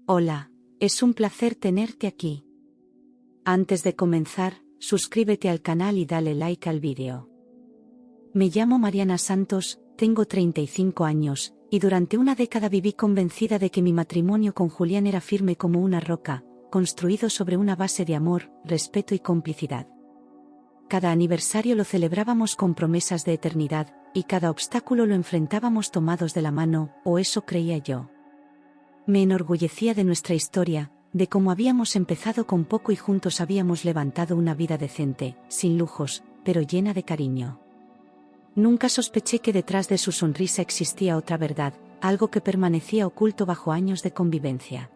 Hola, es un placer tenerte aquí. Antes de comenzar, suscríbete al canal y dale like al vídeo. Me llamo Mariana Santos, tengo 35 años, y durante una década viví convencida de que mi matrimonio con Julián era firme como una roca, construido sobre una base de amor, respeto y complicidad. Cada aniversario lo celebrábamos con promesas de eternidad, y cada obstáculo lo enfrentábamos tomados de la mano, o eso creía yo. Me enorgullecía de nuestra historia, de cómo habíamos empezado con poco y juntos habíamos levantado una vida decente, sin lujos, pero llena de cariño. Nunca sospeché que detrás de su sonrisa existía otra verdad, algo que permanecía oculto bajo años de convivencia.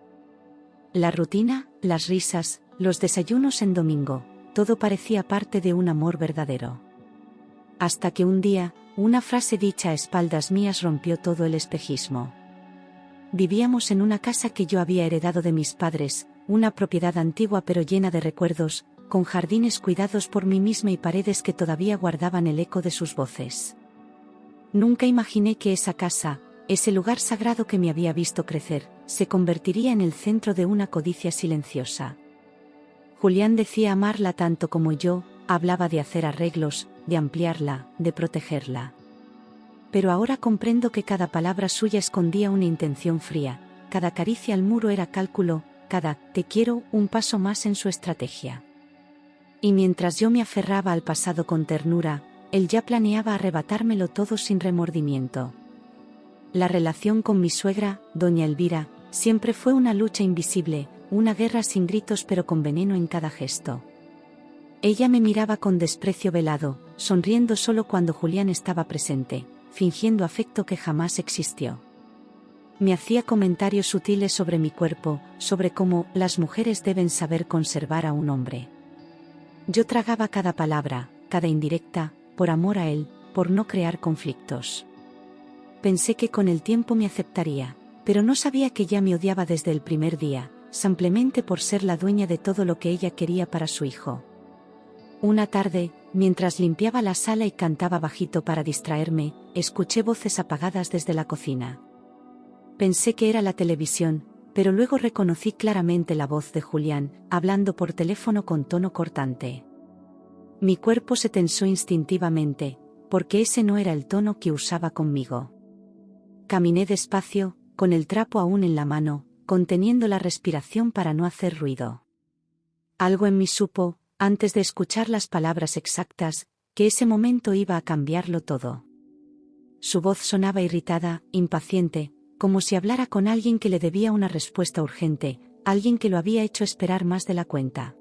La rutina, las risas, los desayunos en domingo, todo parecía parte de un amor verdadero. Hasta que un día, una frase dicha a espaldas mías rompió todo el espejismo. Vivíamos en una casa que yo había heredado de mis padres, una propiedad antigua pero llena de recuerdos, con jardines cuidados por mí misma y paredes que todavía guardaban el eco de sus voces. Nunca imaginé que esa casa, ese lugar sagrado que me había visto crecer, se convertiría en el centro de una codicia silenciosa. Julián decía amarla tanto como yo, hablaba de hacer arreglos, de ampliarla, de protegerla. Pero ahora comprendo que cada palabra suya escondía una intención fría, cada caricia al muro era cálculo, cada «te quiero» un paso más en su estrategia. Y mientras yo me aferraba al pasado con ternura, él ya planeaba arrebatármelo todo sin remordimiento. La relación con mi suegra, doña Elvira, siempre fue una lucha invisible, una guerra sin gritos pero con veneno en cada gesto. Ella me miraba con desprecio velado, sonriendo solo cuando Julián estaba presente, fingiendo afecto que jamás existió. Me hacía comentarios sutiles sobre mi cuerpo, sobre cómo las mujeres deben saber conservar a un hombre. Yo tragaba cada palabra, cada indirecta, por amor a él, por no crear conflictos. Pensé que con el tiempo me aceptaría, pero no sabía que ya me odiaba desde el primer día, simplemente por ser la dueña de todo lo que ella quería para su hijo. Una tarde, mientras limpiaba la sala y cantaba bajito para distraerme, escuché voces apagadas desde la cocina. Pensé que era la televisión, pero luego reconocí claramente la voz de Julián, hablando por teléfono con tono cortante. Mi cuerpo se tensó instintivamente, porque ese no era el tono que usaba conmigo. Caminé despacio, con el trapo aún en la mano, conteniendo la respiración para no hacer ruido. Algo en mí supo, antes de escuchar las palabras exactas, que ese momento iba a cambiarlo todo. Su voz sonaba irritada, impaciente, como si hablara con alguien que le debía una respuesta urgente, alguien que lo había hecho esperar más de la cuenta.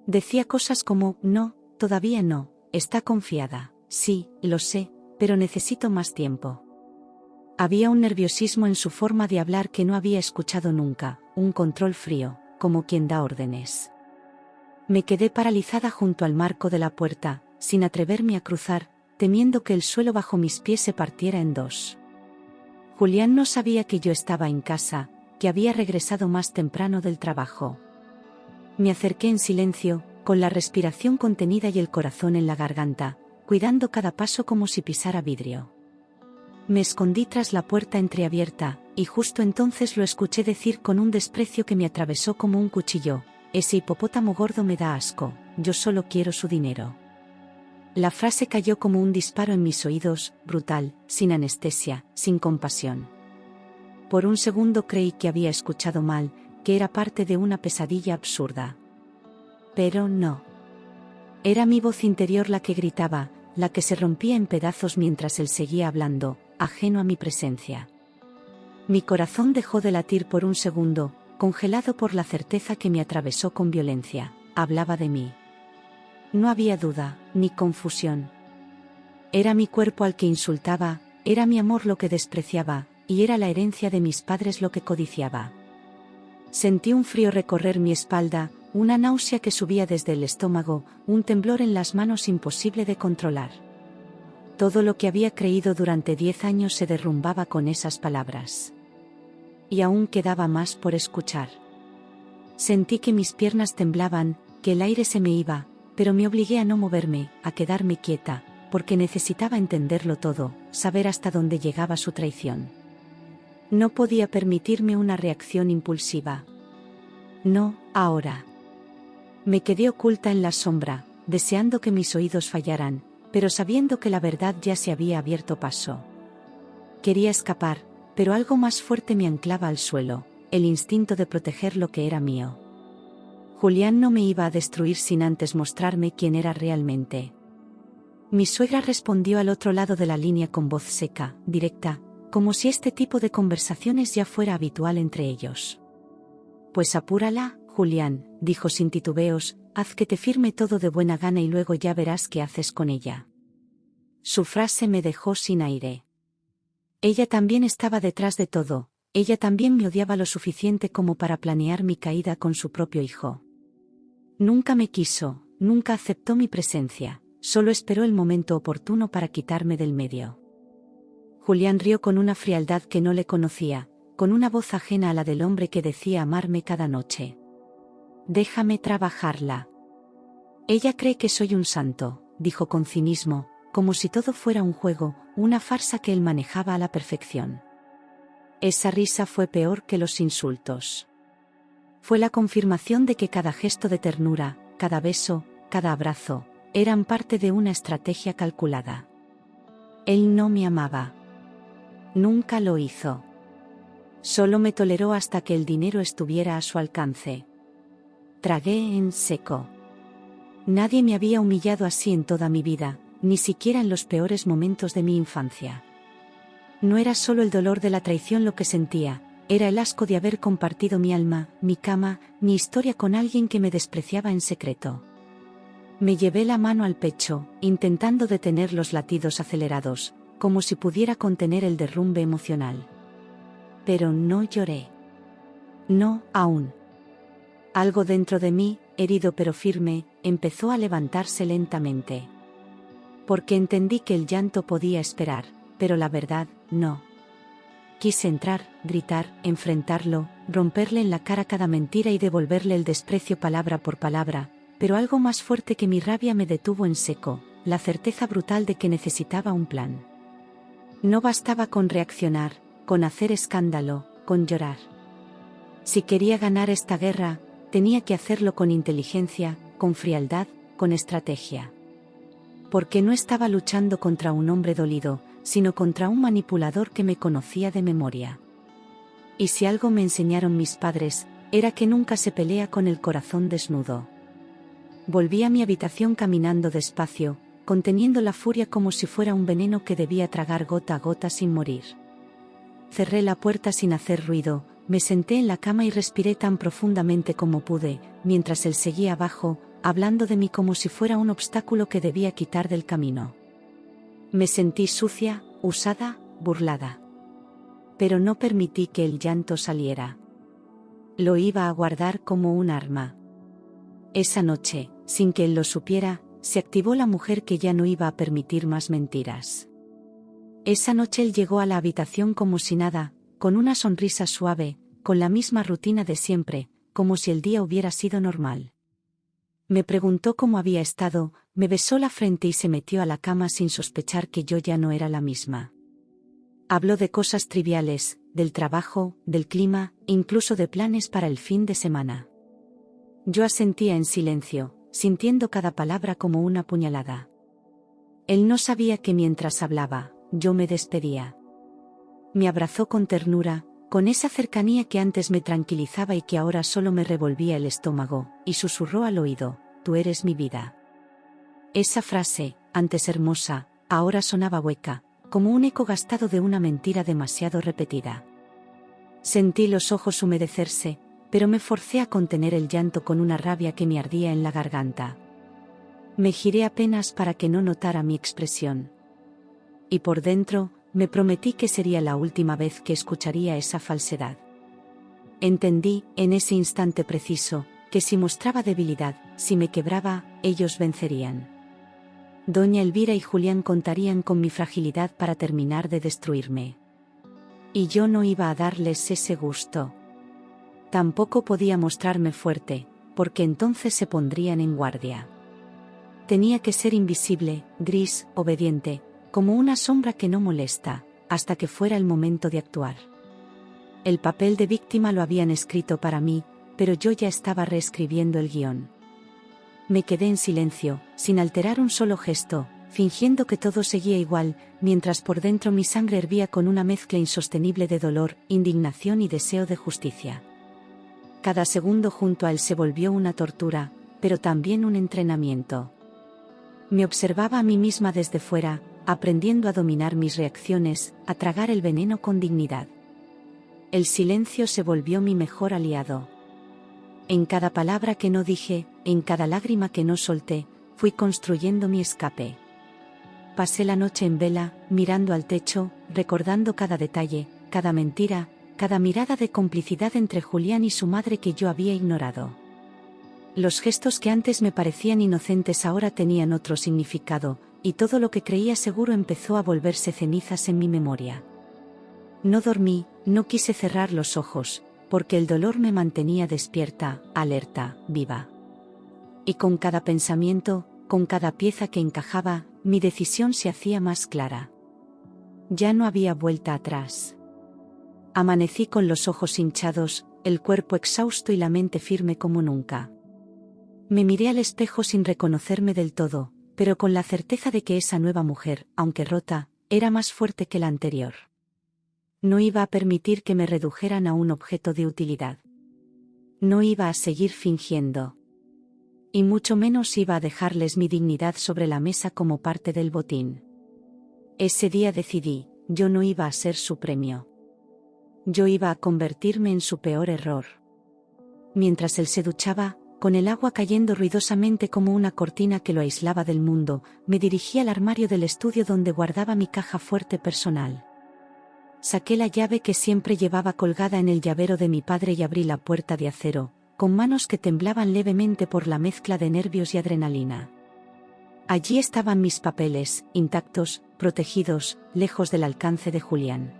Decía cosas como, no, todavía no, está confiada, sí, lo sé, pero necesito más tiempo. Había un nerviosismo en su forma de hablar que no había escuchado nunca, un control frío, como quien da órdenes. Me quedé paralizada junto al marco de la puerta, sin atreverme a cruzar, temiendo que el suelo bajo mis pies se partiera en dos. Julián no sabía que yo estaba en casa, que había regresado más temprano del trabajo. Me acerqué en silencio, con la respiración contenida y el corazón en la garganta, cuidando cada paso como si pisara vidrio. Me escondí tras la puerta entreabierta, y justo entonces lo escuché decir con un desprecio que me atravesó como un cuchillo: «Ese hipopótamo gordo me da asco, yo solo quiero su dinero». La frase cayó como un disparo en mis oídos, brutal, sin anestesia, sin compasión. Por un segundo creí que había escuchado mal, que era parte de una pesadilla absurda. Pero no. Era mi voz interior la que gritaba, la que se rompía en pedazos mientras él seguía hablando, ajeno a mi presencia. Mi corazón dejó de latir por un segundo, congelado por la certeza que me atravesó con violencia. Hablaba de mí. No había duda, ni confusión. Era mi cuerpo al que insultaba, era mi amor lo que despreciaba, y era la herencia de mis padres lo que codiciaba. Sentí un frío recorrer mi espalda, una náusea que subía desde el estómago, un temblor en las manos imposible de controlar. Todo lo que había creído durante 10 años se derrumbaba con esas palabras. Y aún quedaba más por escuchar. Sentí que mis piernas temblaban, que el aire se me iba, pero me obligué a no moverme, a quedarme quieta, porque necesitaba entenderlo todo, saber hasta dónde llegaba su traición. No podía permitirme una reacción impulsiva. No, ahora. Me quedé oculta en la sombra, deseando que mis oídos fallaran, pero sabiendo que la verdad ya se había abierto paso. Quería escapar, pero algo más fuerte me anclaba al suelo, el instinto de proteger lo que era mío. Julián no me iba a destruir sin antes mostrarme quién era realmente. Mi suegra respondió al otro lado de la línea con voz seca, directa, como si este tipo de conversaciones ya fuera habitual entre ellos. Pues apúrala, Julián, dijo sin titubeos, haz que te firme todo de buena gana y luego ya verás qué haces con ella. Su frase me dejó sin aire. Ella también estaba detrás de todo, ella también me odiaba lo suficiente como para planear mi caída con su propio hijo. Nunca me quiso, nunca aceptó mi presencia, solo esperó el momento oportuno para quitarme del medio. Julián rió con una frialdad que no le conocía, con una voz ajena a la del hombre que decía amarme cada noche. Déjame trabajarla. Ella cree que soy un santo, dijo con cinismo, como si todo fuera un juego, una farsa que él manejaba a la perfección. Esa risa fue peor que los insultos. Fue la confirmación de que cada gesto de ternura, cada beso, cada abrazo, eran parte de una estrategia calculada. Él no me amaba. Nunca lo hizo. Solo me toleró hasta que el dinero estuviera a su alcance. Tragué en seco. Nadie me había humillado así en toda mi vida, ni siquiera en los peores momentos de mi infancia. No era solo el dolor de la traición lo que sentía, era el asco de haber compartido mi alma, mi cama, mi historia con alguien que me despreciaba en secreto. Me llevé la mano al pecho, intentando detener los latidos acelerados, como si pudiera contener el derrumbe emocional. Pero no lloré. No, aún. Algo dentro de mí, herido pero firme, empezó a levantarse lentamente. Porque entendí que el llanto podía esperar, pero la verdad, no. Quise entrar, gritar, enfrentarlo, romperle en la cara cada mentira y devolverle el desprecio palabra por palabra, pero algo más fuerte que mi rabia me detuvo en seco, la certeza brutal de que necesitaba un plan. No bastaba con reaccionar, con hacer escándalo, con llorar. Si quería ganar esta guerra, tenía que hacerlo con inteligencia, con frialdad, con estrategia. Porque no estaba luchando contra un hombre dolido, sino contra un manipulador que me conocía de memoria. Y si algo me enseñaron mis padres, era que nunca se pelea con el corazón desnudo. Volví a mi habitación caminando despacio, conteniendo la furia como si fuera un veneno que debía tragar gota a gota sin morir. Cerré la puerta sin hacer ruido, me senté en la cama y respiré tan profundamente como pude, mientras él seguía abajo, hablando de mí como si fuera un obstáculo que debía quitar del camino. Me sentí sucia, usada, burlada. Pero no permití que el llanto saliera. Lo iba a guardar como un arma. Esa noche, sin que él lo supiera, se activó la mujer que ya no iba a permitir más mentiras. Esa noche él llegó a la habitación como si nada, con una sonrisa suave, con la misma rutina de siempre, como si el día hubiera sido normal. Me preguntó cómo había estado, me besó la frente y se metió a la cama sin sospechar que yo ya no era la misma. Habló de cosas triviales, del trabajo, del clima, incluso de planes para el fin de semana. Yo asentía en silencio, sintiendo cada palabra como una puñalada. Él no sabía que mientras hablaba, yo me despedía. Me abrazó con ternura, con esa cercanía que antes me tranquilizaba y que ahora solo me revolvía el estómago, y susurró al oído: «Tú eres mi vida». Esa frase, antes hermosa, ahora sonaba hueca, como un eco gastado de una mentira demasiado repetida. Sentí los ojos humedecerse, pero me forcé a contener el llanto con una rabia que me ardía en la garganta. Me giré apenas para que no notara mi expresión. Y por dentro, me prometí que sería la última vez que escucharía esa falsedad. Entendí, en ese instante preciso, que si mostraba debilidad, si me quebraba, ellos vencerían. Doña Elvira y Julián contarían con mi fragilidad para terminar de destruirme. Y yo no iba a darles ese gusto. Tampoco podía mostrarme fuerte, porque entonces se pondrían en guardia. Tenía que ser invisible, gris, obediente, como una sombra que no molesta, hasta que fuera el momento de actuar. El papel de víctima lo habían escrito para mí, pero yo ya estaba reescribiendo el guión. Me quedé en silencio, sin alterar un solo gesto, fingiendo que todo seguía igual, mientras por dentro mi sangre hervía con una mezcla insostenible de dolor, indignación y deseo de justicia. Cada segundo junto a él se volvió una tortura, pero también un entrenamiento. Me observaba a mí misma desde fuera, aprendiendo a dominar mis reacciones, a tragar el veneno con dignidad. El silencio se volvió mi mejor aliado. En cada palabra que no dije, en cada lágrima que no solté, fui construyendo mi escape. Pasé la noche en vela, mirando al techo, recordando cada detalle, cada mentira, cada mirada de complicidad entre Julián y su madre que yo había ignorado. Los gestos que antes me parecían inocentes ahora tenían otro significado, y todo lo que creía seguro empezó a volverse cenizas en mi memoria. No dormí, no quise cerrar los ojos, porque el dolor me mantenía despierta, alerta, viva. Y con cada pensamiento, con cada pieza que encajaba, mi decisión se hacía más clara. Ya no había vuelta atrás. Amanecí con los ojos hinchados, el cuerpo exhausto y la mente firme como nunca. Me miré al espejo sin reconocerme del todo, pero con la certeza de que esa nueva mujer, aunque rota, era más fuerte que la anterior. No iba a permitir que me redujeran a un objeto de utilidad. No iba a seguir fingiendo. Y mucho menos iba a dejarles mi dignidad sobre la mesa como parte del botín. Ese día decidí, yo no iba a ser su premio. Yo iba a convertirme en su peor error. Mientras él se duchaba, con el agua cayendo ruidosamente como una cortina que lo aislaba del mundo, me dirigí al armario del estudio donde guardaba mi caja fuerte personal. Saqué la llave que siempre llevaba colgada en el llavero de mi padre y abrí la puerta de acero, con manos que temblaban levemente por la mezcla de nervios y adrenalina. Allí estaban mis papeles, intactos, protegidos, lejos del alcance de Julián.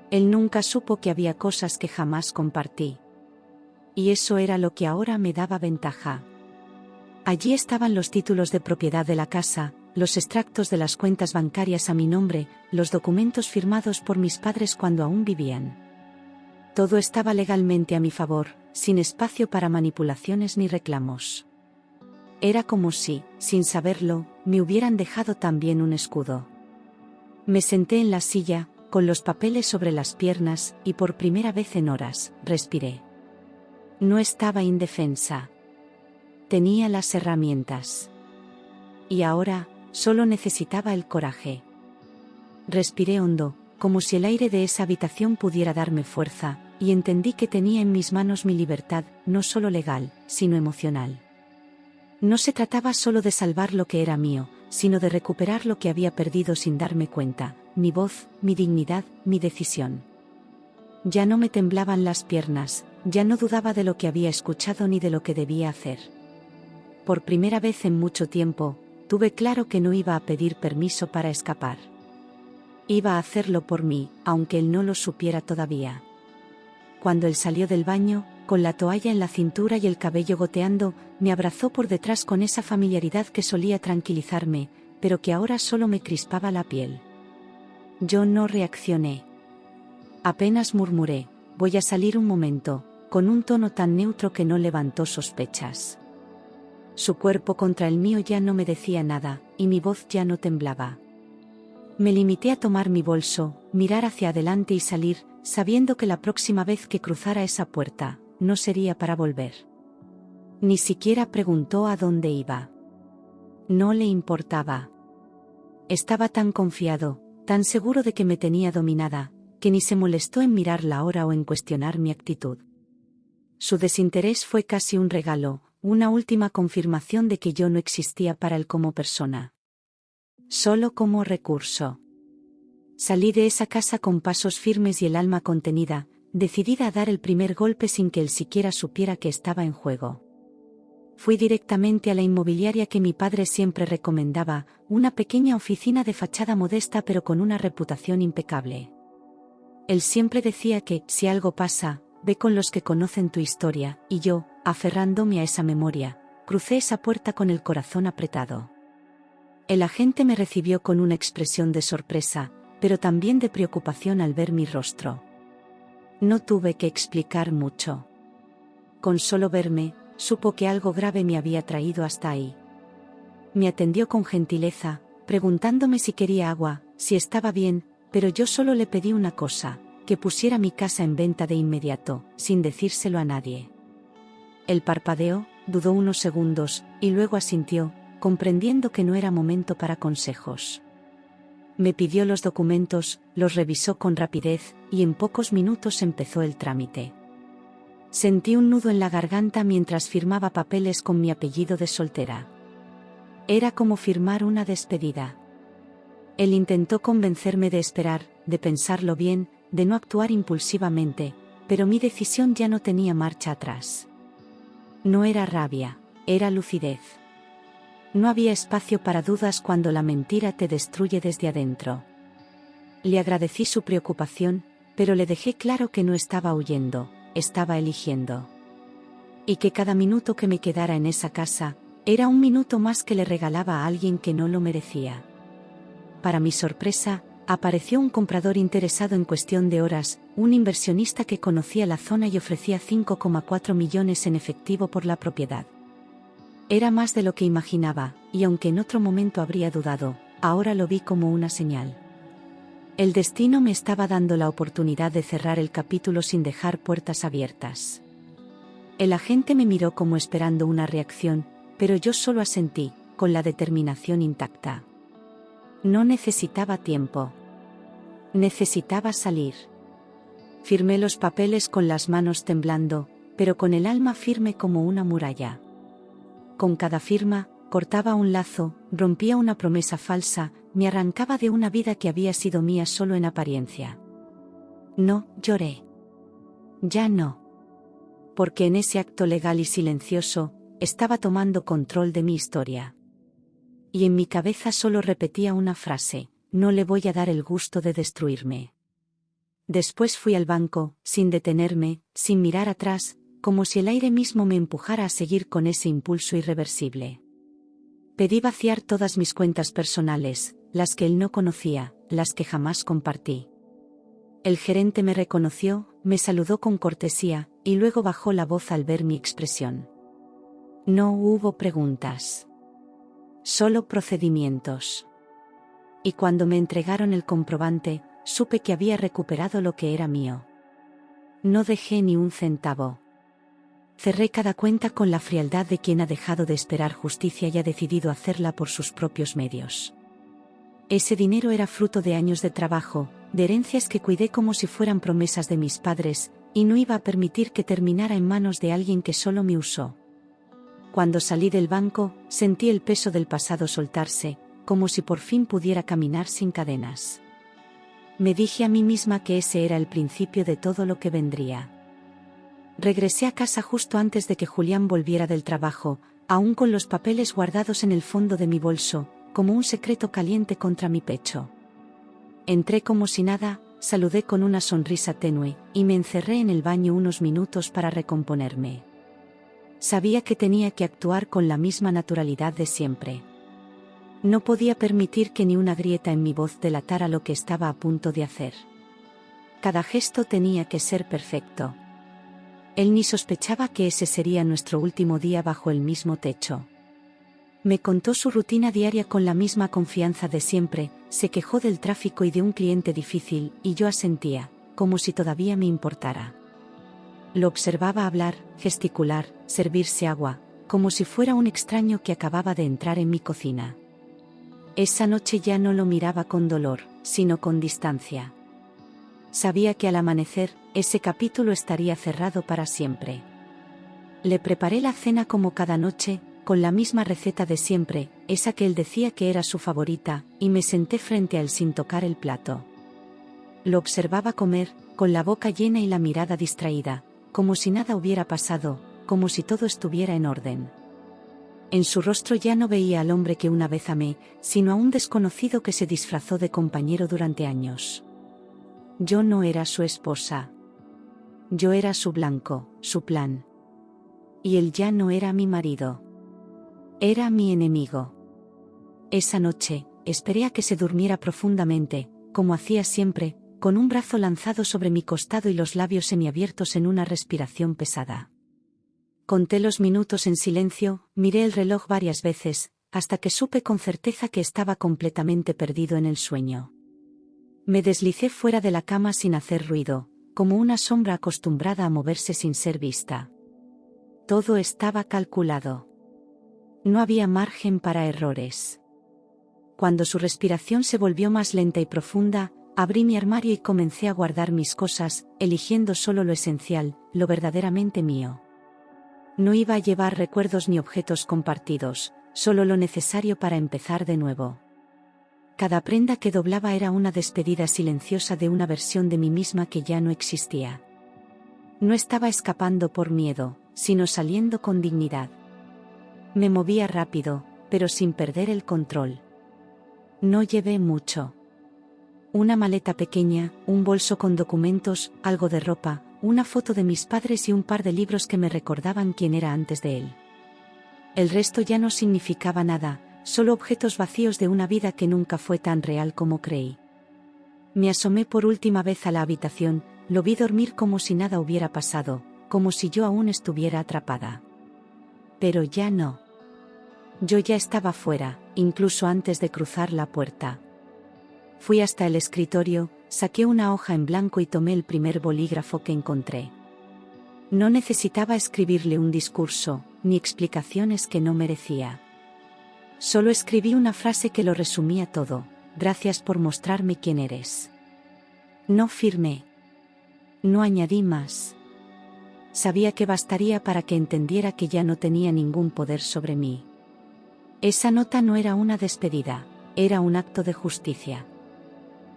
Él nunca supo que había cosas que jamás compartí. Y eso era lo que ahora me daba ventaja. Allí estaban los títulos de propiedad de la casa, los extractos de las cuentas bancarias a mi nombre, los documentos firmados por mis padres cuando aún vivían. Todo estaba legalmente a mi favor, sin espacio para manipulaciones ni reclamos. Era como si, sin saberlo, me hubieran dejado también un escudo. Me senté en la silla, con los papeles sobre las piernas, y por primera vez en horas, respiré. No estaba indefensa. Tenía las herramientas. Y ahora, solo necesitaba el coraje. Respiré hondo, como si el aire de esa habitación pudiera darme fuerza, y entendí que tenía en mis manos mi libertad, no solo legal, sino emocional. No se trataba solo de salvar lo que era mío, sino de recuperar lo que había perdido sin darme cuenta, mi voz, mi dignidad, mi decisión. Ya no me temblaban las piernas, ya no dudaba de lo que había escuchado ni de lo que debía hacer. Por primera vez en mucho tiempo, tuve claro que no iba a pedir permiso para escapar. Iba a hacerlo por mí, aunque él no lo supiera todavía. Cuando él salió del baño, con la toalla en la cintura y el cabello goteando, me abrazó por detrás con esa familiaridad que solía tranquilizarme, pero que ahora solo me crispaba la piel. Yo no reaccioné. Apenas murmuré, voy a salir un momento, con un tono tan neutro que no levantó sospechas. Su cuerpo contra el mío ya no me decía nada, y mi voz ya no temblaba. Me limité a tomar mi bolso, mirar hacia adelante y salir, sabiendo que la próxima vez que cruzara esa puerta, no sería para volver. Ni siquiera preguntó a dónde iba. No le importaba. Estaba tan confiado, tan seguro de que me tenía dominada, que ni se molestó en mirar la hora o en cuestionar mi actitud. Su desinterés fue casi un regalo, una última confirmación de que yo no existía para él como persona. Solo como recurso. Salí de esa casa con pasos firmes y el alma contenida, decidida a dar el primer golpe sin que él siquiera supiera que estaba en juego. Fui directamente a la inmobiliaria que mi padre siempre recomendaba, una pequeña oficina de fachada modesta pero con una reputación impecable. Él siempre decía que, si algo pasa, ve con los que conocen tu historia, y yo, aferrándome a esa memoria, crucé esa puerta con el corazón apretado. El agente me recibió con una expresión de sorpresa, pero también de preocupación al ver mi rostro. No tuve que explicar mucho. Con solo verme, supo que algo grave me había traído hasta ahí. Me atendió con gentileza, preguntándome si quería agua, si estaba bien, pero yo solo le pedí una cosa, que pusiera mi casa en venta de inmediato, sin decírselo a nadie. Él parpadeó, dudó unos segundos, y luego asintió, comprendiendo que no era momento para consejos. Me pidió los documentos, los revisó con rapidez, y en pocos minutos empezó el trámite. Sentí un nudo en la garganta mientras firmaba papeles con mi apellido de soltera. Era como firmar una despedida. Él intentó convencerme de esperar, de pensarlo bien, de no actuar impulsivamente, pero mi decisión ya no tenía marcha atrás. No era rabia, era lucidez. No había espacio para dudas cuando la mentira te destruye desde adentro. Le agradecí su preocupación, pero le dejé claro que no estaba huyendo, estaba eligiendo. Y que cada minuto que me quedara en esa casa, era un minuto más que le regalaba a alguien que no lo merecía. Para mi sorpresa, apareció un comprador interesado en cuestión de horas, un inversionista que conocía la zona y ofrecía 5,4 millones en efectivo por la propiedad. Era más de lo que imaginaba, y aunque en otro momento habría dudado, ahora lo vi como una señal. El destino me estaba dando la oportunidad de cerrar el capítulo sin dejar puertas abiertas. El agente me miró como esperando una reacción, pero yo solo asentí, con la determinación intacta. No necesitaba tiempo. Necesitaba salir. Firmé los papeles con las manos temblando, pero con el alma firme como una muralla. Con cada firma, cortaba un lazo, rompía una promesa falsa, me arrancaba de una vida que había sido mía solo en apariencia. No, lloré. Ya no. Porque en ese acto legal y silencioso, estaba tomando control de mi historia. Y en mi cabeza solo repetía una frase: no le voy a dar el gusto de destruirme. Después fui al banco, sin detenerme, sin mirar atrás, como si el aire mismo me empujara a seguir con ese impulso irreversible. Pedí vaciar todas mis cuentas personales, las que él no conocía, las que jamás compartí. El gerente me reconoció, me saludó con cortesía, y luego bajó la voz al ver mi expresión. No hubo preguntas. Solo procedimientos. Y cuando me entregaron el comprobante, supe que había recuperado lo que era mío. No dejé ni un centavo. Cerré cada cuenta con la frialdad de quien ha dejado de esperar justicia y ha decidido hacerla por sus propios medios. Ese dinero era fruto de años de trabajo, de herencias que cuidé como si fueran promesas de mis padres, y no iba a permitir que terminara en manos de alguien que solo me usó. Cuando salí del banco, sentí el peso del pasado soltarse, como si por fin pudiera caminar sin cadenas. Me dije a mí misma que ese era el principio de todo lo que vendría. Regresé a casa justo antes de que Julián volviera del trabajo, aún con los papeles guardados en el fondo de mi bolso, como un secreto caliente contra mi pecho. Entré como si nada, saludé con una sonrisa tenue, y me encerré en el baño unos minutos para recomponerme. Sabía que tenía que actuar con la misma naturalidad de siempre. No podía permitir que ni una grieta en mi voz delatara lo que estaba a punto de hacer. Cada gesto tenía que ser perfecto. Él ni sospechaba que ese sería nuestro último día bajo el mismo techo. Me contó su rutina diaria con la misma confianza de siempre, se quejó del tráfico y de un cliente difícil, y yo asentía, como si todavía me importara. Lo observaba hablar, gesticular, servirse agua, como si fuera un extraño que acababa de entrar en mi cocina. Esa noche ya no lo miraba con dolor, sino con distancia. Sabía que al amanecer, ese capítulo estaría cerrado para siempre. Le preparé la cena como cada noche, con la misma receta de siempre, esa que él decía que era su favorita, y me senté frente a él sin tocar el plato. Lo observaba comer, con la boca llena y la mirada distraída, como si nada hubiera pasado, como si todo estuviera en orden. En su rostro ya no veía al hombre que una vez amé, sino a un desconocido que se disfrazó de compañero durante años. Yo no era su esposa. Yo era su blanco, su plan. Y él ya no era mi marido. Era mi enemigo. Esa noche, esperé a que se durmiera profundamente, como hacía siempre, con un brazo lanzado sobre mi costado y los labios semiabiertos en una respiración pesada. Conté los minutos en silencio, miré el reloj varias veces, hasta que supe con certeza que estaba completamente perdido en el sueño. Me deslicé fuera de la cama sin hacer ruido, como una sombra acostumbrada a moverse sin ser vista. Todo estaba calculado. No había margen para errores. Cuando su respiración se volvió más lenta y profunda, abrí mi armario y comencé a guardar mis cosas, eligiendo solo lo esencial, lo verdaderamente mío. No iba a llevar recuerdos ni objetos compartidos, solo lo necesario para empezar de nuevo. Cada prenda que doblaba era una despedida silenciosa de una versión de mí misma que ya no existía. No estaba escapando por miedo, sino saliendo con dignidad. Me movía rápido, pero sin perder el control. No llevé mucho. Una maleta pequeña, un bolso con documentos, algo de ropa, una foto de mis padres y un par de libros que me recordaban quién era antes de él. El resto ya no significaba nada, solo objetos vacíos de una vida que nunca fue tan real como creí. Me asomé por última vez a la habitación, lo vi dormir como si nada hubiera pasado, como si yo aún estuviera atrapada. Pero ya no. Yo ya estaba fuera, incluso antes de cruzar la puerta. Fui hasta el escritorio, saqué una hoja en blanco y tomé el primer bolígrafo que encontré. No necesitaba escribirle un discurso, ni explicaciones que no merecía. Solo escribí una frase que lo resumía todo: gracias por mostrarme quién eres. No firmé. No añadí más. Sabía que bastaría para que entendiera que ya no tenía ningún poder sobre mí. Esa nota no era una despedida, era un acto de justicia.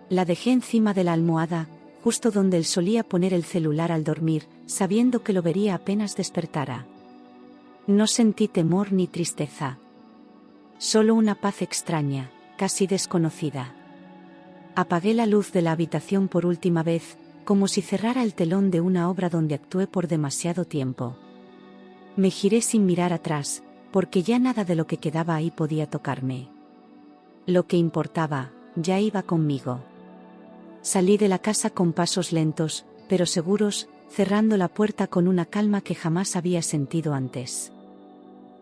La dejé encima de la almohada, justo donde él solía poner el celular al dormir, sabiendo que lo vería apenas despertara. No sentí temor ni tristeza. Solo una paz extraña, casi desconocida. Apagué la luz de la habitación por última vez, como si cerrara el telón de una obra donde actué por demasiado tiempo. Me giré sin mirar atrás, porque ya nada de lo que quedaba ahí podía tocarme. Lo que importaba, ya iba conmigo. Salí de la casa con pasos lentos, pero seguros, cerrando la puerta con una calma que jamás había sentido antes.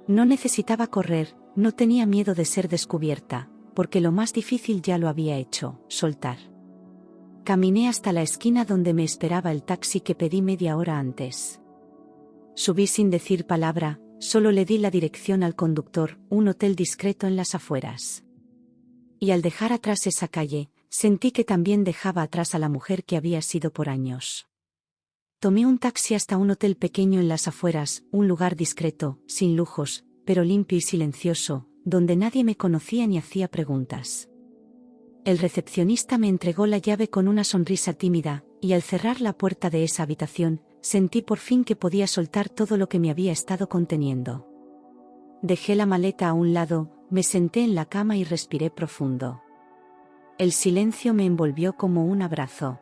No necesitaba correr, no tenía miedo de ser descubierta, porque lo más difícil ya lo había hecho: soltar. Caminé hasta la esquina donde me esperaba el taxi que pedí media hora antes. Subí sin decir palabra, solo le di la dirección al conductor: un hotel discreto en las afueras. Y al dejar atrás esa calle, sentí que también dejaba atrás a la mujer que había sido por años. Tomé un taxi hasta un hotel pequeño en las afueras, un lugar discreto, sin lujos, pero limpio y silencioso, donde nadie me conocía ni hacía preguntas. El recepcionista me entregó la llave con una sonrisa tímida, y al cerrar la puerta de esa habitación, sentí por fin que podía soltar todo lo que me había estado conteniendo. Dejé la maleta a un lado, me senté en la cama y respiré profundo. El silencio me envolvió como un abrazo.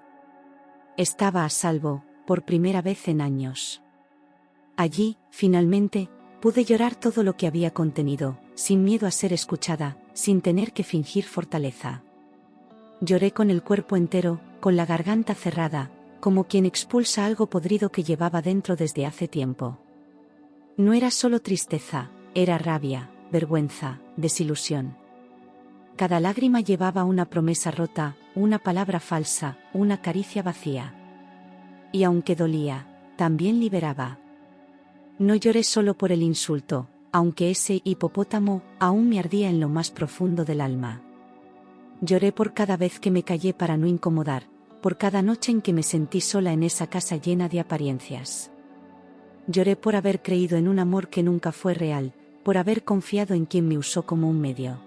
Estaba a salvo, por primera vez en años. Allí, finalmente, pude llorar todo lo que había contenido, sin miedo a ser escuchada, sin tener que fingir fortaleza. Lloré con el cuerpo entero, con la garganta cerrada, como quien expulsa algo podrido que llevaba dentro desde hace tiempo. No era solo tristeza, era rabia, vergüenza, desilusión. Cada lágrima llevaba una promesa rota, una palabra falsa, una caricia vacía. Y aunque dolía, también liberaba. No lloré solo por el insulto, aunque ese hipopótamo aún me ardía en lo más profundo del alma. Lloré por cada vez que me callé para no incomodar, por cada noche en que me sentí sola en esa casa llena de apariencias. Lloré por haber creído en un amor que nunca fue real, por haber confiado en quien me usó como un medio.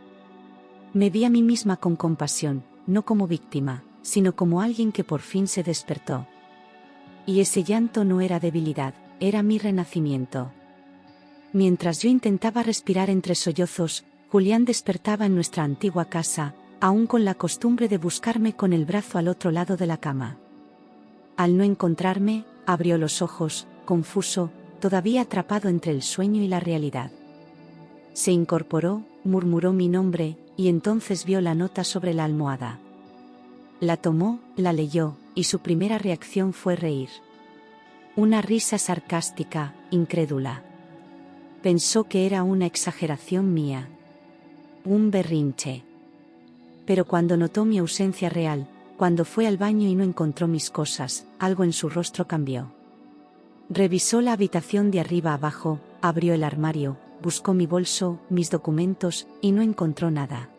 Me vi a mí misma con compasión, no como víctima, sino como alguien que por fin se despertó. Y ese llanto no era debilidad, era mi renacimiento. Mientras yo intentaba respirar entre sollozos, Julián despertaba en nuestra antigua casa, aún con la costumbre de buscarme con el brazo al otro lado de la cama. Al no encontrarme, abrió los ojos, confuso, todavía atrapado entre el sueño y la realidad. Se incorporó, murmuró mi nombre, y entonces vio la nota sobre la almohada. La tomó, la leyó, y su primera reacción fue reír. Una risa sarcástica, incrédula. Pensó que era una exageración mía. Un berrinche. Pero cuando notó mi ausencia real, cuando fue al baño y no encontró mis cosas, algo en su rostro cambió. Revisó la habitación de arriba abajo, abrió el armario, buscó mi bolso, mis documentos, y no encontró nada.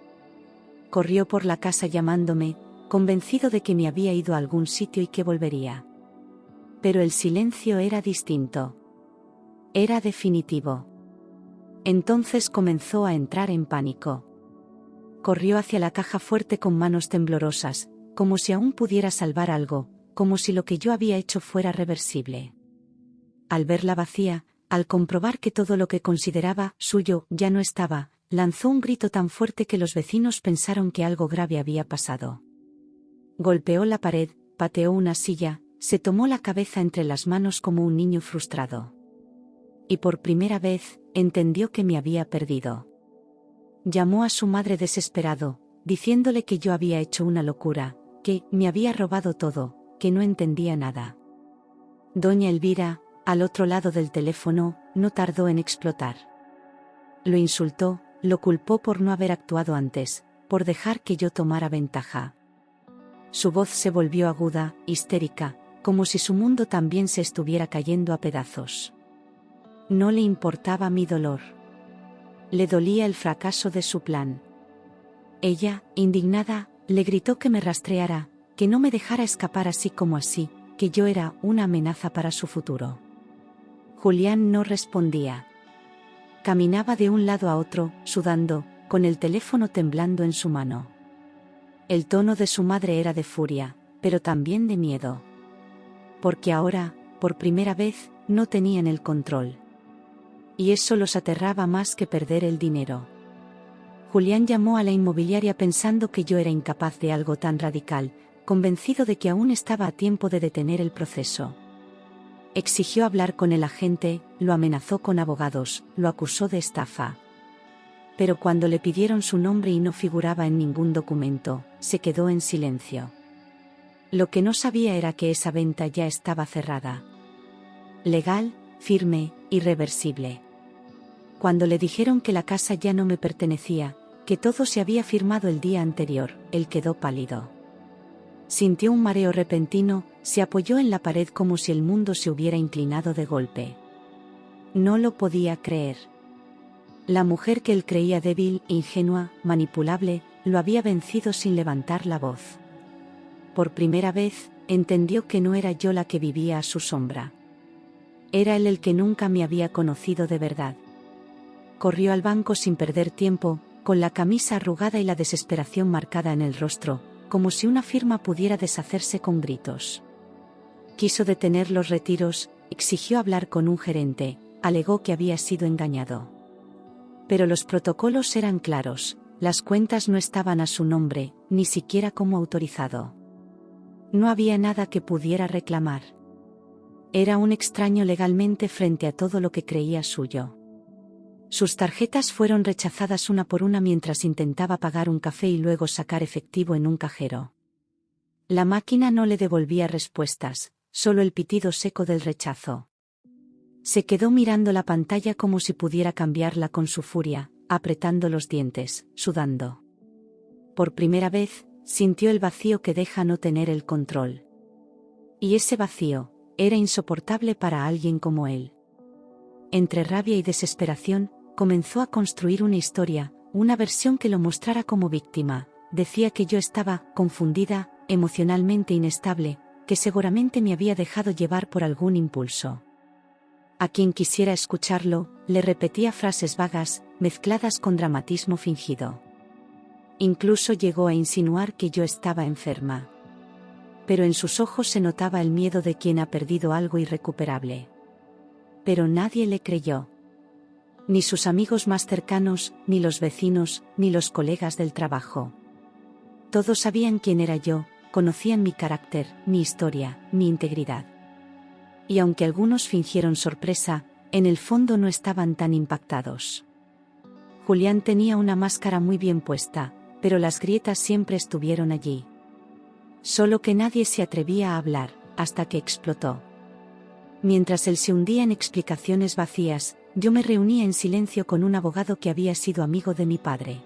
Corrió por la casa llamándome, convencido de que me había ido a algún sitio y que volvería. Pero el silencio era distinto. Era definitivo. Entonces comenzó a entrar en pánico. Corrió hacia la caja fuerte con manos temblorosas, como si aún pudiera salvar algo, como si lo que yo había hecho fuera reversible. Al verla vacía, al comprobar que todo lo que consideraba suyo ya no estaba, lanzó un grito tan fuerte que los vecinos pensaron que algo grave había pasado. Golpeó la pared, pateó una silla, se tomó la cabeza entre las manos como un niño frustrado. Y por primera vez, entendió que me había perdido. Llamó a su madre desesperado, diciéndole que yo había hecho una locura, que me había robado todo, que no entendía nada. Doña Elvira, al otro lado del teléfono, no tardó en explotar. Lo insultó, lo culpó por no haber actuado antes, por dejar que yo tomara ventaja. Su voz se volvió aguda, histérica, como si su mundo también se estuviera cayendo a pedazos. No le importaba mi dolor. Le dolía el fracaso de su plan. Ella, indignada, le gritó que me rastreara, que no me dejara escapar así como así, que yo era una amenaza para su futuro. Julián no respondía. Caminaba de un lado a otro, sudando, con el teléfono temblando en su mano. El tono de su madre era de furia, pero también de miedo. Porque ahora, por primera vez, no tenían el control. Y eso los aterraba más que perder el dinero. Julián llamó a la inmobiliaria pensando que yo era incapaz de algo tan radical, convencido de que aún estaba a tiempo de detener el proceso. Exigió hablar con el agente, lo amenazó con abogados, lo acusó de estafa. Pero cuando le pidieron su nombre y no figuraba en ningún documento, se quedó en silencio. Lo que no sabía era que esa venta ya estaba cerrada. Legal, firme, irreversible. Cuando le dijeron que la casa ya no me pertenecía, que todo se había firmado el día anterior, él quedó pálido. Sintió un mareo repentino, se apoyó en la pared como si el mundo se hubiera inclinado de golpe. No lo podía creer. La mujer que él creía débil, ingenua, manipulable, lo había vencido sin levantar la voz. Por primera vez, entendió que no era yo la que vivía a su sombra. Era él el que nunca me había conocido de verdad. Corrió al banco sin perder tiempo, con la camisa arrugada y la desesperación marcada en el rostro, como si una firma pudiera deshacerse con gritos. Quiso detener los retiros, exigió hablar con un gerente, alegó que había sido engañado. Pero los protocolos eran claros, las cuentas no estaban a su nombre, ni siquiera como autorizado. No había nada que pudiera reclamar. Era un extraño legalmente frente a todo lo que creía suyo. Sus tarjetas fueron rechazadas una por una mientras intentaba pagar un café y luego sacar efectivo en un cajero. La máquina no le devolvía respuestas, solo el pitido seco del rechazo. Se quedó mirando la pantalla como si pudiera cambiarla con su furia, apretando los dientes, sudando. Por primera vez, sintió el vacío que deja no tener el control. Y ese vacío era insoportable para alguien como él. Entre rabia y desesperación, comenzó a construir una historia, una versión que lo mostrara como víctima. Decía que yo estaba confundida, emocionalmente inestable, que seguramente me había dejado llevar por algún impulso. A quien quisiera escucharlo, le repetía frases vagas, mezcladas con dramatismo fingido. Incluso llegó a insinuar que yo estaba enferma. Pero en sus ojos se notaba el miedo de quien ha perdido algo irrecuperable. Pero nadie le creyó. Ni sus amigos más cercanos, ni los vecinos, ni los colegas del trabajo. Todos sabían quién era yo, conocían mi carácter, mi historia, mi integridad. Y aunque algunos fingieron sorpresa, en el fondo no estaban tan impactados. Julián tenía una máscara muy bien puesta, pero las grietas siempre estuvieron allí. Solo que nadie se atrevía a hablar, hasta que explotó. Mientras él se hundía en explicaciones vacías, yo me reunía en silencio con un abogado que había sido amigo de mi padre.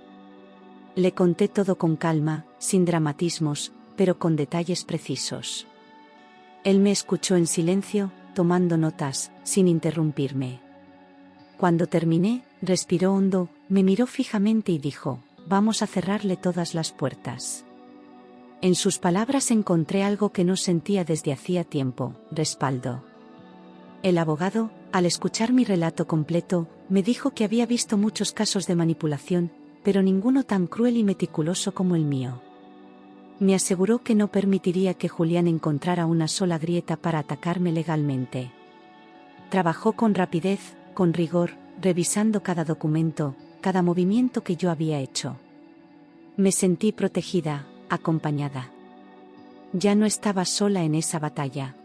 Le conté todo con calma, sin dramatismos, pero con detalles precisos. Él me escuchó en silencio, tomando notas, sin interrumpirme. Cuando terminé, respiró hondo, me miró fijamente y dijo: «Vamos a cerrarle todas las puertas». En sus palabras encontré algo que no sentía desde hacía tiempo: respaldo. El abogado, al escuchar mi relato completo, me dijo que había visto muchos casos de manipulación, pero ninguno tan cruel y meticuloso como el mío. Me aseguró que no permitiría que Julián encontrara una sola grieta para atacarme legalmente. Trabajó con rapidez, con rigor, revisando cada documento, cada movimiento que yo había hecho. Me sentí protegida, acompañada. Ya no estaba sola en esa batalla.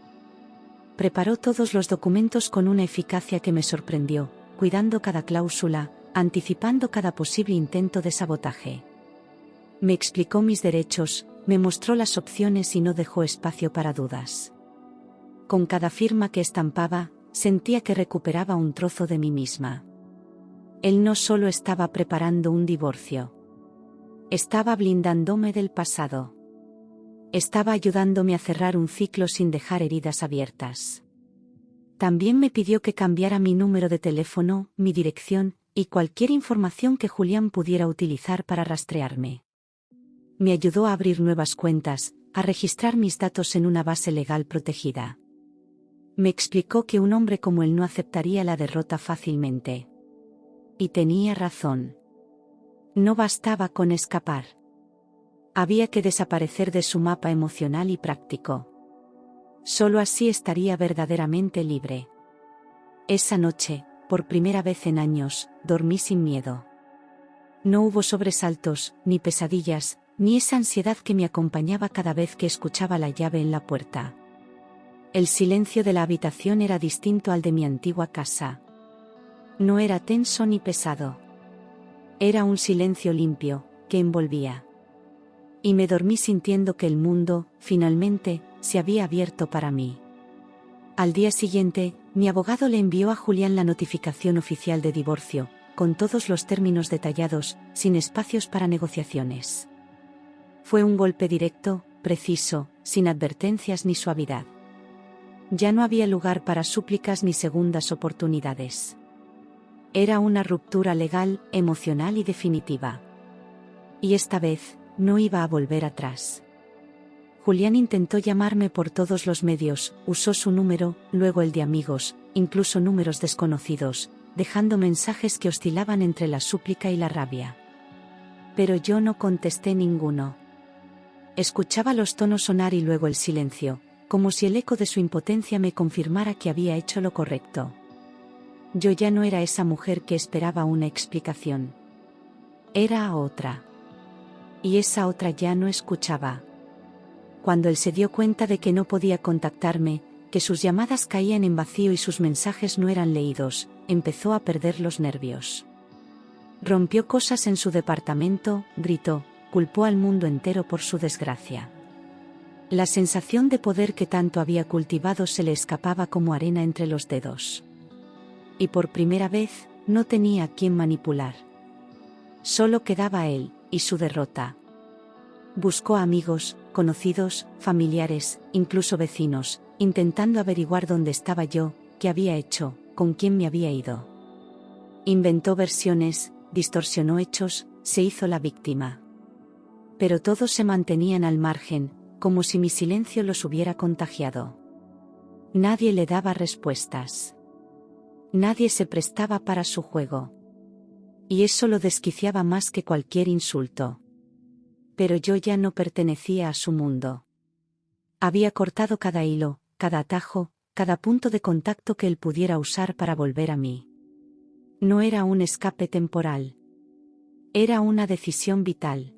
Preparó todos los documentos con una eficacia que me sorprendió, cuidando cada cláusula, anticipando cada posible intento de sabotaje. Me explicó mis derechos, me mostró las opciones y no dejó espacio para dudas. Con cada firma que estampaba, sentía que recuperaba un trozo de mí misma. Él no solo estaba preparando un divorcio. Estaba blindándome del pasado. Estaba ayudándome a cerrar un ciclo sin dejar heridas abiertas. También me pidió que cambiara mi número de teléfono, mi dirección, y cualquier información que Julián pudiera utilizar para rastrearme. Me ayudó a abrir nuevas cuentas, a registrar mis datos en una base legal protegida. Me explicó que un hombre como él no aceptaría la derrota fácilmente. Y tenía razón. No bastaba con escapar. Había que desaparecer de su mapa emocional y práctico. Solo así estaría verdaderamente libre. Esa noche, por primera vez en años, dormí sin miedo. No hubo sobresaltos, ni pesadillas, ni esa ansiedad que me acompañaba cada vez que escuchaba la llave en la puerta. El silencio de la habitación era distinto al de mi antigua casa. No era tenso ni pesado. Era un silencio limpio, que envolvía. Y me dormí sintiendo que el mundo, finalmente, se había abierto para mí. Al día siguiente, mi abogado le envió a Julián la notificación oficial de divorcio, con todos los términos detallados, sin espacios para negociaciones. Fue un golpe directo, preciso, sin advertencias ni suavidad. Ya no había lugar para súplicas ni segundas oportunidades. Era una ruptura legal, emocional y definitiva. Y esta vez, no iba a volver atrás. Julián intentó llamarme por todos los medios, usó su número, luego el de amigos, incluso números desconocidos, dejando mensajes que oscilaban entre la súplica y la rabia. Pero yo no contesté ninguno. Escuchaba los tonos sonar y luego el silencio, como si el eco de su impotencia me confirmara que había hecho lo correcto. Yo ya no era esa mujer que esperaba una explicación. Era otra. Y esa otra ya no escuchaba. Cuando él se dio cuenta de que no podía contactarme, que sus llamadas caían en vacío y sus mensajes no eran leídos, empezó a perder los nervios. Rompió cosas en su departamento, gritó, culpó al mundo entero por su desgracia. La sensación de poder que tanto había cultivado se le escapaba como arena entre los dedos. Y por primera vez, no tenía a quién manipular. Solo quedaba él, y su derrota. Buscó amigos, conocidos, familiares, incluso vecinos, intentando averiguar dónde estaba yo, qué había hecho, con quién me había ido. Inventó versiones, distorsionó hechos, se hizo la víctima. Pero todos se mantenían al margen, como si mi silencio los hubiera contagiado. Nadie le daba respuestas. Nadie se prestaba para su juego. Y eso lo desquiciaba más que cualquier insulto. Pero yo ya no pertenecía a su mundo. Había cortado cada hilo, cada atajo, cada punto de contacto que él pudiera usar para volver a mí. No era un escape temporal. Era una decisión vital.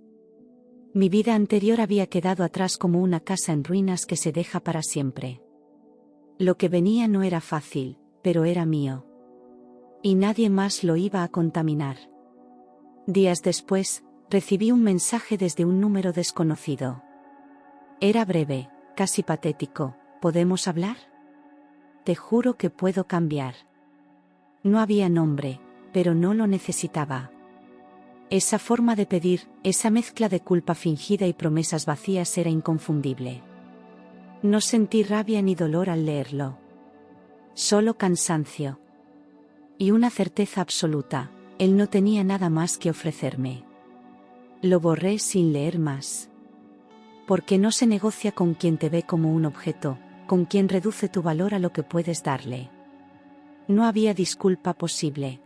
Mi vida anterior había quedado atrás como una casa en ruinas que se deja para siempre. Lo que venía no era fácil, pero era mío. Y nadie más lo iba a contaminar. Días después, recibí un mensaje desde un número desconocido. Era breve, casi patético. ¿Podemos hablar? Te juro que puedo cambiar. No había nombre, pero no lo necesitaba. Esa forma de pedir, esa mezcla de culpa fingida y promesas vacías era inconfundible. No sentí rabia ni dolor al leerlo. Solo cansancio. Y una certeza absoluta, él no tenía nada más que ofrecerme. Lo borré sin leer más. Porque no se negocia con quien te ve como un objeto, con quien reduce tu valor a lo que puedes darle. No había disculpa posible.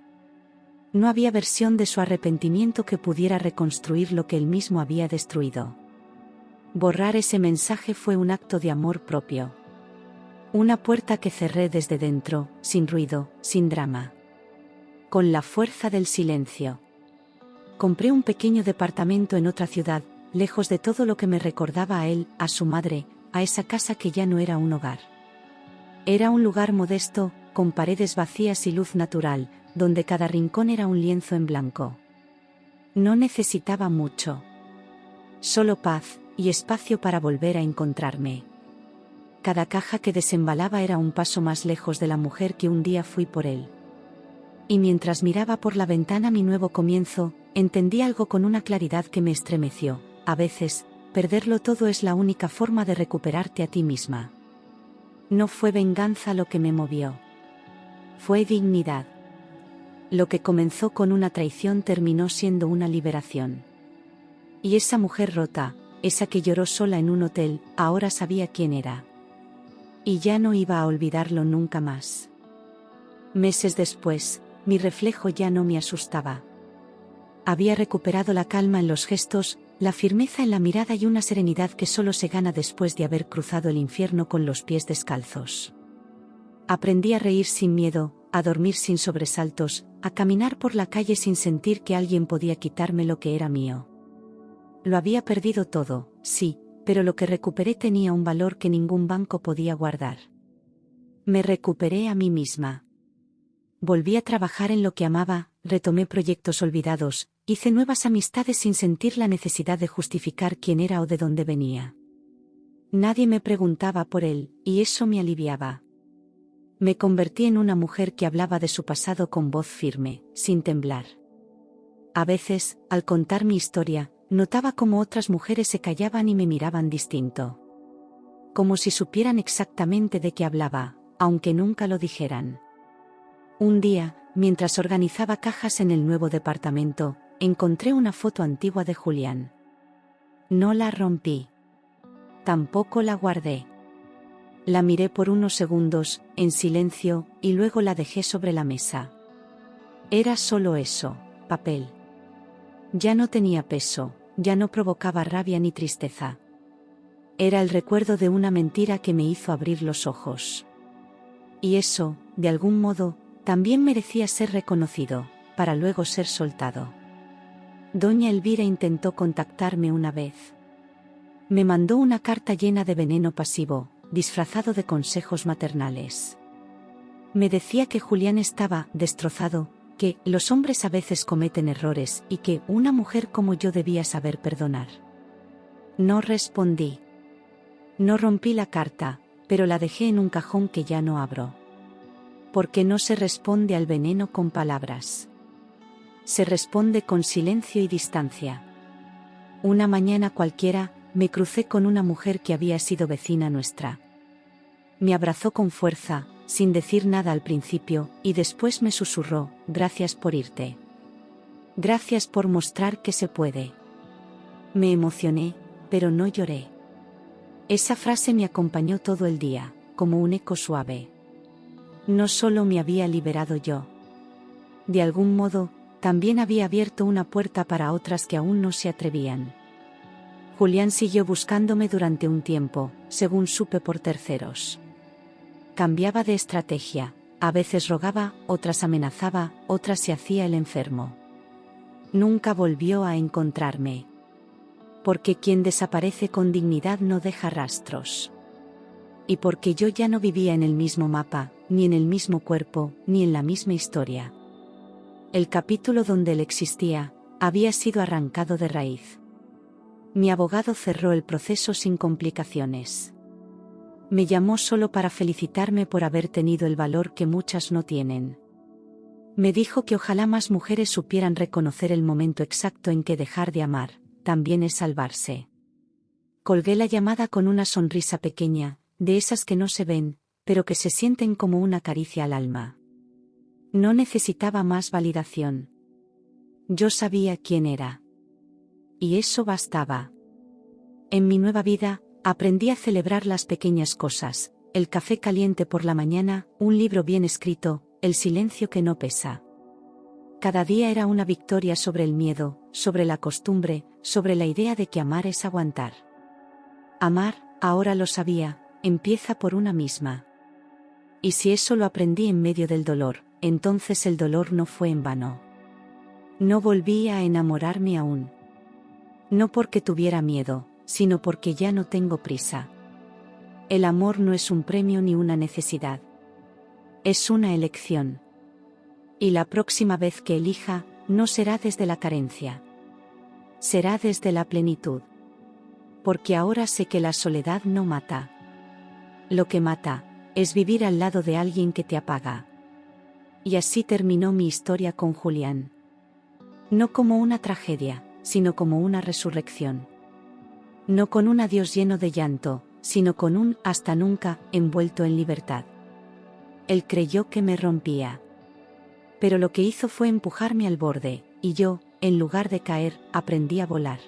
No había versión de su arrepentimiento que pudiera reconstruir lo que él mismo había destruido. Borrar ese mensaje fue un acto de amor propio. Una puerta que cerré desde dentro, sin ruido, sin drama. Con la fuerza del silencio. Compré un pequeño departamento en otra ciudad, lejos de todo lo que me recordaba a él, a su madre, a esa casa que ya no era un hogar. Era un lugar modesto, con paredes vacías y luz natural, donde cada rincón era un lienzo en blanco. No necesitaba mucho. Solo paz, y espacio para volver a encontrarme. Cada caja que desembalaba era un paso más lejos de la mujer que un día fui por él. Y mientras miraba por la ventana mi nuevo comienzo, entendí algo con una claridad que me estremeció. A veces, perderlo todo es la única forma de recuperarte a ti misma. No fue venganza lo que me movió. Fue dignidad. Lo que comenzó con una traición terminó siendo una liberación. Y esa mujer rota, esa que lloró sola en un hotel, ahora sabía quién era. Y ya no iba a olvidarlo nunca más. Meses después, mi reflejo ya no me asustaba. Había recuperado la calma en los gestos, la firmeza en la mirada y una serenidad que solo se gana después de haber cruzado el infierno con los pies descalzos. Aprendí a reír sin miedo, a dormir sin sobresaltos, a caminar por la calle sin sentir que alguien podía quitarme lo que era mío. Lo había perdido todo, sí, pero lo que recuperé tenía un valor que ningún banco podía guardar. Me recuperé a mí misma. Volví a trabajar en lo que amaba, retomé proyectos olvidados, hice nuevas amistades sin sentir la necesidad de justificar quién era o de dónde venía. Nadie me preguntaba por él, y eso me aliviaba. Me convertí en una mujer que hablaba de su pasado con voz firme, sin temblar. A veces, al contar mi historia, notaba cómo otras mujeres se callaban y me miraban distinto. Como si supieran exactamente de qué hablaba, aunque nunca lo dijeran. Un día, mientras organizaba cajas en el nuevo departamento, encontré una foto antigua de Julián. No la rompí. Tampoco la guardé. La miré por unos segundos, en silencio, y luego la dejé sobre la mesa. Era solo eso, papel. Ya no tenía peso, ya no provocaba rabia ni tristeza. Era el recuerdo de una mentira que me hizo abrir los ojos. Y eso, de algún modo, también merecía ser reconocido, para luego ser soltado. Doña Elvira intentó contactarme una vez. Me mandó una carta llena de veneno pasivo, disfrazado de consejos maternales. Me decía que Julián estaba destrozado, que los hombres a veces cometen errores y que una mujer como yo debía saber perdonar. No respondí. No rompí la carta, pero la dejé en un cajón que ya no abro. Porque no se responde al veneno con palabras. Se responde con silencio y distancia. Una mañana cualquiera, me crucé con una mujer que había sido vecina nuestra. Me abrazó con fuerza, sin decir nada al principio, y después me susurró: gracias por irte. Gracias por mostrar que se puede. Me emocioné, pero no lloré. Esa frase me acompañó todo el día, como un eco suave. No solo me había liberado yo. De algún modo, también había abierto una puerta para otras que aún no se atrevían. Julián siguió buscándome durante un tiempo, según supe por terceros. Cambiaba de estrategia, a veces rogaba, otras amenazaba, otras se hacía el enfermo. Nunca volvió a encontrarme. Porque quien desaparece con dignidad no deja rastros. Y porque yo ya no vivía en el mismo mapa, ni en el mismo cuerpo, ni en la misma historia. El capítulo donde él existía, había sido arrancado de raíz. Mi abogado cerró el proceso sin complicaciones. Me llamó solo para felicitarme por haber tenido el valor que muchas no tienen. Me dijo que ojalá más mujeres supieran reconocer el momento exacto en que dejar de amar, también es salvarse. Colgué la llamada con una sonrisa pequeña, de esas que no se ven, pero que se sienten como una caricia al alma. No necesitaba más validación. Yo sabía quién era. Y eso bastaba. En mi nueva vida, aprendí a celebrar las pequeñas cosas, el café caliente por la mañana, un libro bien escrito, el silencio que no pesa. Cada día era una victoria sobre el miedo, sobre la costumbre, sobre la idea de que amar es aguantar. Amar, ahora lo sabía, empieza por una misma. Y si eso lo aprendí en medio del dolor, entonces el dolor no fue en vano. No volví a enamorarme aún. No porque tuviera miedo, sino porque ya no tengo prisa. El amor no es un premio ni una necesidad. Es una elección. Y la próxima vez que elija, no será desde la carencia. Será desde la plenitud. Porque ahora sé que la soledad no mata. Lo que mata, es vivir al lado de alguien que te apaga. Y así terminó mi historia con Julián. No como una tragedia, sino como una resurrección. No con un adiós lleno de llanto, sino con un hasta nunca, envuelto en libertad. Él creyó que me rompía. Pero lo que hizo fue empujarme al borde, y yo, en lugar de caer, aprendí a volar.